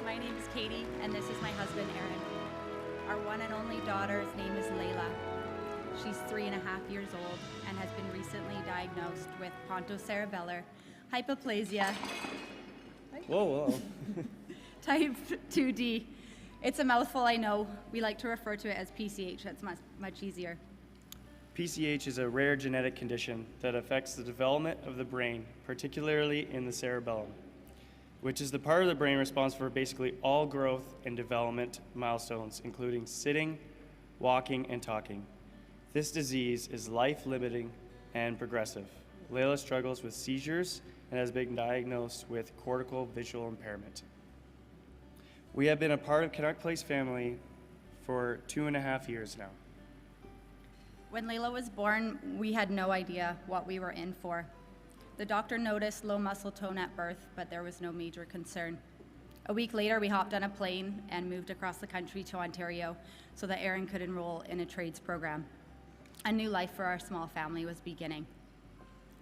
My name is Katie, and this is my husband, Aaron. Our one and only daughter's name is Layla. She's 3.5 years old and has been recently diagnosed with pontocerebellar hypoplasia. Whoa. Type 2D. It's a mouthful, I know. We like to refer to it as PCH. That's much easier. PCH is a rare genetic condition that affects the development of the brain, particularly in the cerebellum, which is the part of the brain responsible for basically all growth and development milestones, including sitting, walking, and talking. This disease is life-limiting and progressive. Layla struggles with seizures and has been diagnosed with cortical visual impairment. We have been a part of Canuck Place family for 2.5 years now. When Layla was born, we had no idea what we were in for. The doctor noticed low muscle tone at birth, but there was no major concern. A week later, we hopped on a plane and moved across the country to Ontario so that Aaron could enroll in a trades program. A new life for our small family was beginning.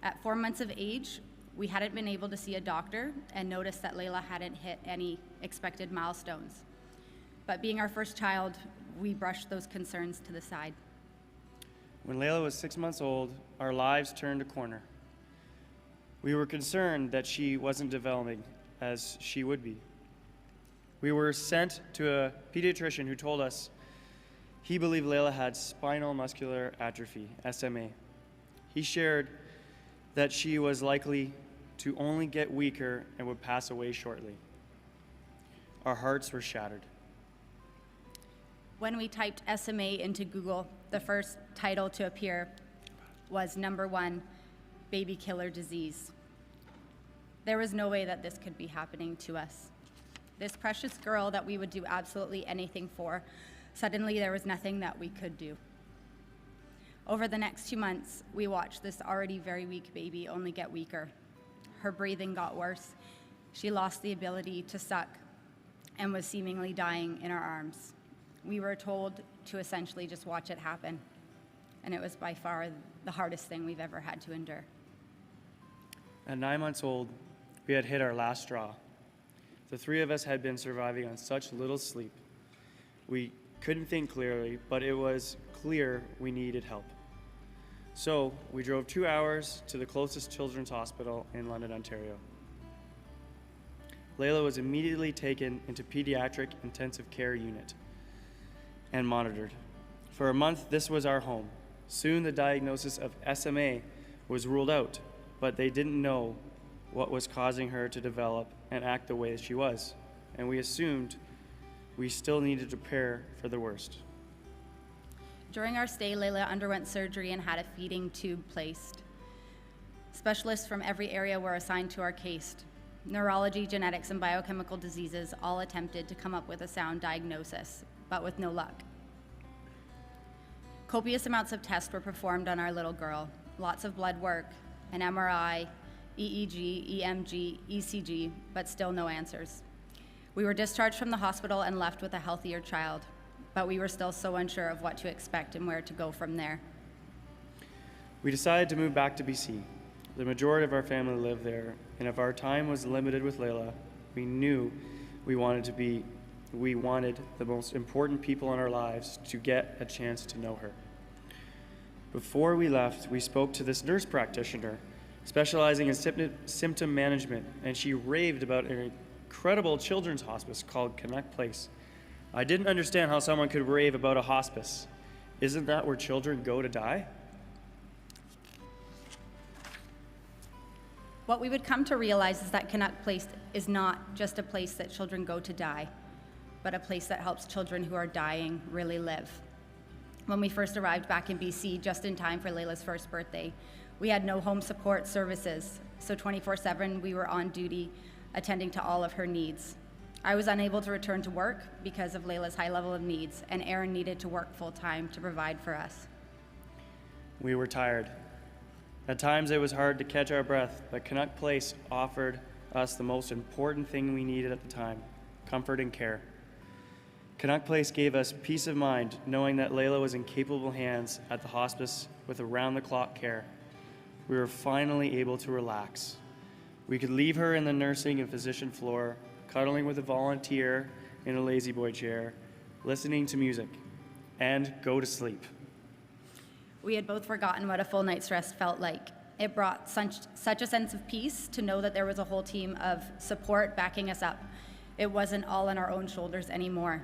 At 4 months of age, we hadn't been able to see a doctor and noticed that Layla hadn't hit any expected milestones. But being our first child, we brushed those concerns to the side. When Layla was 6 months old, our lives turned a corner. We were concerned that she wasn't developing as she would be. We were sent to a pediatrician who told us he believed Layla had spinal muscular atrophy, SMA. He shared that she was likely to only get weaker and would pass away shortly. Our hearts were shattered. When we typed SMA into Google, the first title to appear was #1, baby killer disease. There was no way that this could be happening to us. This precious girl that we would do absolutely anything for, suddenly there was nothing that we could do. Over the next 2 months, we watched this already very weak baby only get weaker. Her breathing got worse. She lost the ability to suck and was seemingly dying in our arms. We were told to essentially just watch it happen, and it was by far the hardest thing we've ever had to endure. At 9 months old, we had hit our last straw. The three of us had been surviving on such little sleep. We couldn't think clearly, but it was clear we needed help. So we drove 2 hours to the closest children's hospital in London, Ontario. Layla was immediately taken into pediatric intensive care unit and monitored. For a month, this was our home. Soon the diagnosis of SMA was ruled out, but they didn't know what was causing her to develop and act the way that she was, and we assumed we still needed to prepare for the worst. During our stay, Layla underwent surgery and had a feeding tube placed. Specialists from every area were assigned to our case. Neurology, genetics, and biochemical diseases all attempted to come up with a sound diagnosis, but with no luck. Copious amounts of tests were performed on our little girl. Lots of blood work, an MRI, EEG, EMG, ECG, but still no answers. We were discharged from the hospital and left with a healthier child, but we were still so unsure of what to expect and where to go from there. We decided to move back to BC. The majority of our family lived there, and if our time was limited with Layla, we knew we wanted the most important people in our lives to get a chance to know her. Before we left, we spoke to this nurse practitioner specializing in symptom management, and she raved about an incredible children's hospice called Canuck Place. I didn't understand how someone could rave about a hospice. Isn't that where children go to die? What we would come to realize is that Canuck Place is not just a place that children go to die, but a place that helps children who are dying really live. When we first arrived back in BC, just in time for Layla's first birthday, we had no home support services, so 24/7 we were on duty, attending to all of her needs. I was unable to return to work because of Layla's high level of needs, and Aaron needed to work full-time to provide for us. We were tired. At times it was hard to catch our breath, but Canuck Place offered us the most important thing we needed at the time: comfort and care. Canuck Place gave us peace of mind knowing that Layla was in capable hands at the hospice with around-the-clock care. We were finally able to relax. We could leave her in the nursing and physician floor cuddling with a volunteer in a lazy boy chair, listening to music, and go to sleep. We had both forgotten what a full night's rest felt like. It brought such a sense of peace to know that there was a whole team of support backing us up. It wasn't all on our own shoulders anymore.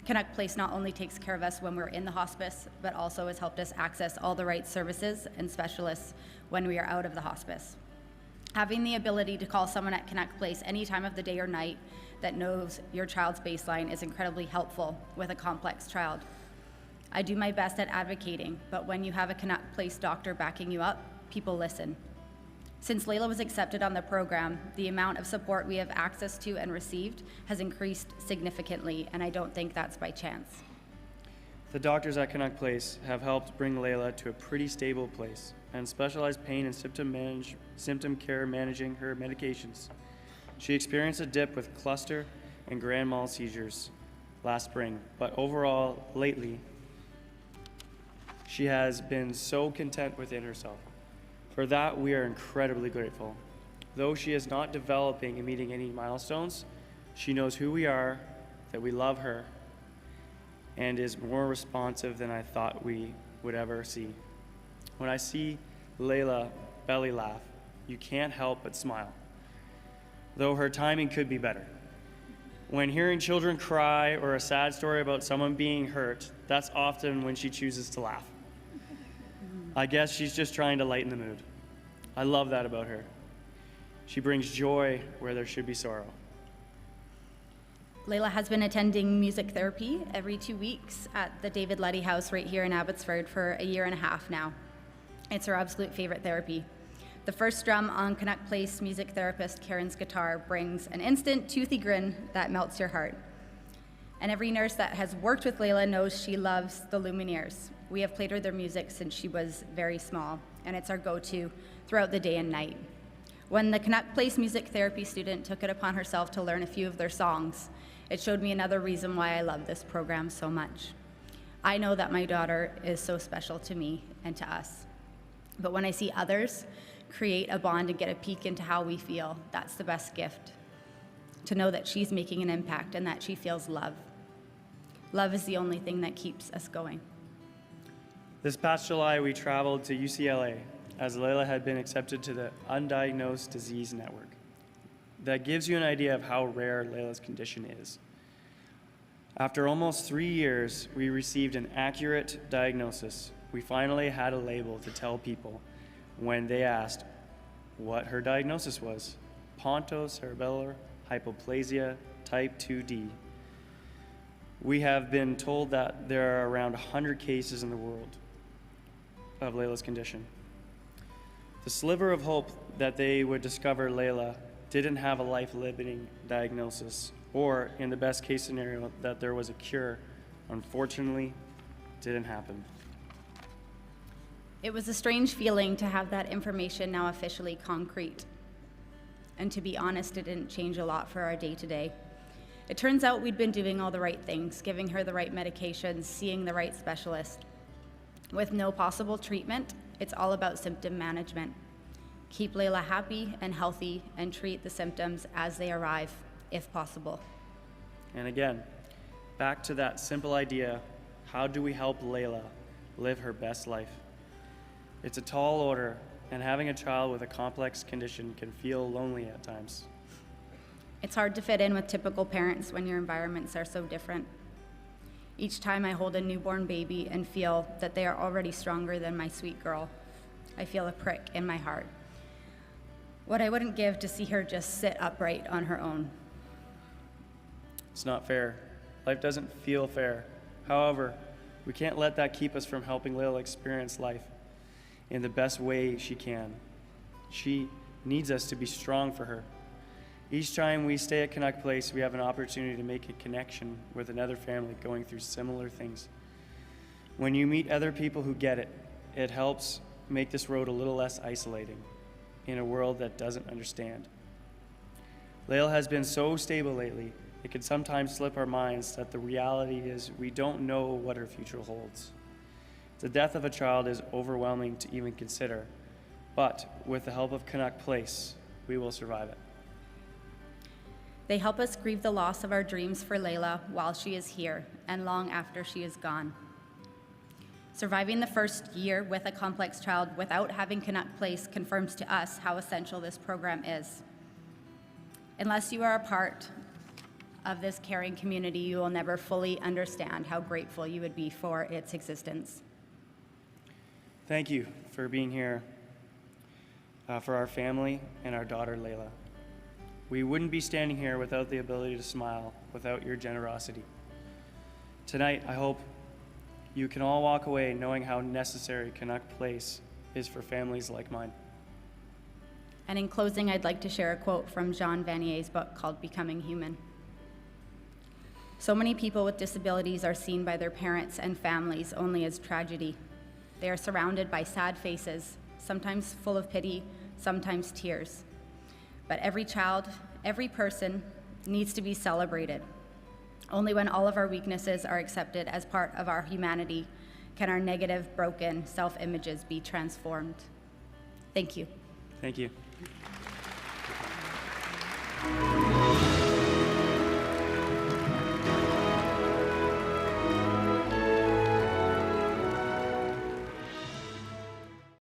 Canuck Place not only takes care of us when we're in the hospice, but also has helped us access all the right services and specialists when we are out of the hospice. Having the ability to call someone at Canuck Place any time of the day or night that knows your child's baseline is incredibly helpful with a complex child. I do my best at advocating, but when you have a Canuck Place doctor backing you up, people listen. Since Layla was accepted on the program, the amount of support we have access to and received has increased significantly, and I don't think that's by chance. The doctors at Canuck Place have helped bring Layla to a pretty stable place and specialized pain and symptom care managing her medications. She experienced a dip with cluster and grand mal seizures last spring, but overall, lately, she has been so content within herself. For that, we are incredibly grateful. Though she is not developing and meeting any milestones, she knows who we are, that we love her, and is more responsive than I thought we would ever see. When I see Layla belly laugh, you can't help but smile, though her timing could be better. When hearing children cry or a sad story about someone being hurt, that's often when she chooses to laugh. I guess she's just trying to lighten the mood. I love that about her. She brings joy where there should be sorrow. Layla has been attending music therapy every 2 weeks at the David Luddy House right here in Abbotsford for a year and a half now. It's her absolute favorite therapy. The first drum on Canuck Place music therapist Karen's guitar brings an instant toothy grin that melts your heart. And every nurse that has worked with Layla knows she loves the Lumineers. We have played her their music since she was very small, and it's our go-to throughout the day and night. When the Canuck Place music therapy student took it upon herself to learn a few of their songs, it showed me another reason why I love this program so much. I know that my daughter is so special to me and to us. But when I see others create a bond and get a peek into how we feel, that's the best gift. To know that she's making an impact and that she feels love. Love is the only thing that keeps us going. This past July, we traveled to UCLA as Layla had been accepted to the Undiagnosed Disease Network. That gives you an idea of how rare Layla's condition is. After almost 3 years, we received an accurate diagnosis. We finally had a label to tell people when they asked what her diagnosis was: pontocerebellar hypoplasia type 2D. We have been told that there are around 100 cases in the world of Layla's condition. The sliver of hope that they would discover Layla didn't have a life-limiting diagnosis, or in the best case scenario, that there was a cure, unfortunately, didn't happen. It was a strange feeling to have that information now officially concrete. And to be honest, it didn't change a lot for our day-to-day. It turns out we'd been doing all the right things, giving her the right medications, seeing the right specialist. With no possible treatment, it's all about symptom management. Keep Layla happy and healthy and treat the symptoms as they arrive, if possible. And again, back to that simple idea, how do we help Layla live her best life? It's a tall order, and having a child with a complex condition can feel lonely at times. It's hard to fit in with typical parents when your environments are so different. Each time I hold a newborn baby and feel that they are already stronger than my sweet girl, I feel a prick in my heart. What I wouldn't give to see her just sit upright on her own. It's not fair. Life doesn't feel fair. However, we can't let that keep us from helping Layla experience life in the best way she can. She needs us to be strong for her. Each time we stay at Canuck Place, we have an opportunity to make a connection with another family going through similar things. When you meet other people who get it, it helps make this road a little less isolating in a world that doesn't understand. Layla has been so stable lately, it can sometimes slip our minds that the reality is we don't know what her future holds. The death of a child is overwhelming to even consider, but with the help of Canuck Place, we will survive it. They help us grieve the loss of our dreams for Layla while she is here and long after she is gone. Surviving the first year with a complex child without having Canuck Place confirms to us how essential this program is. Unless you are a part of this caring community, you will never fully understand how grateful you would be for its existence. Thank you for being here for our family and our daughter, Layla. We wouldn't be standing here without the ability to smile, without your generosity. Tonight, I hope you can all walk away knowing how necessary Canuck Place is for families like mine. And in closing, I'd like to share a quote from Jean Vanier's book called Becoming Human. So many people with disabilities are seen by their parents and families only as tragedy. They are surrounded by sad faces, sometimes full of pity, sometimes tears. But every child, every person needs to be celebrated. Only when all of our weaknesses are accepted as part of our humanity can our negative, broken self-images be transformed. Thank you. Thank you.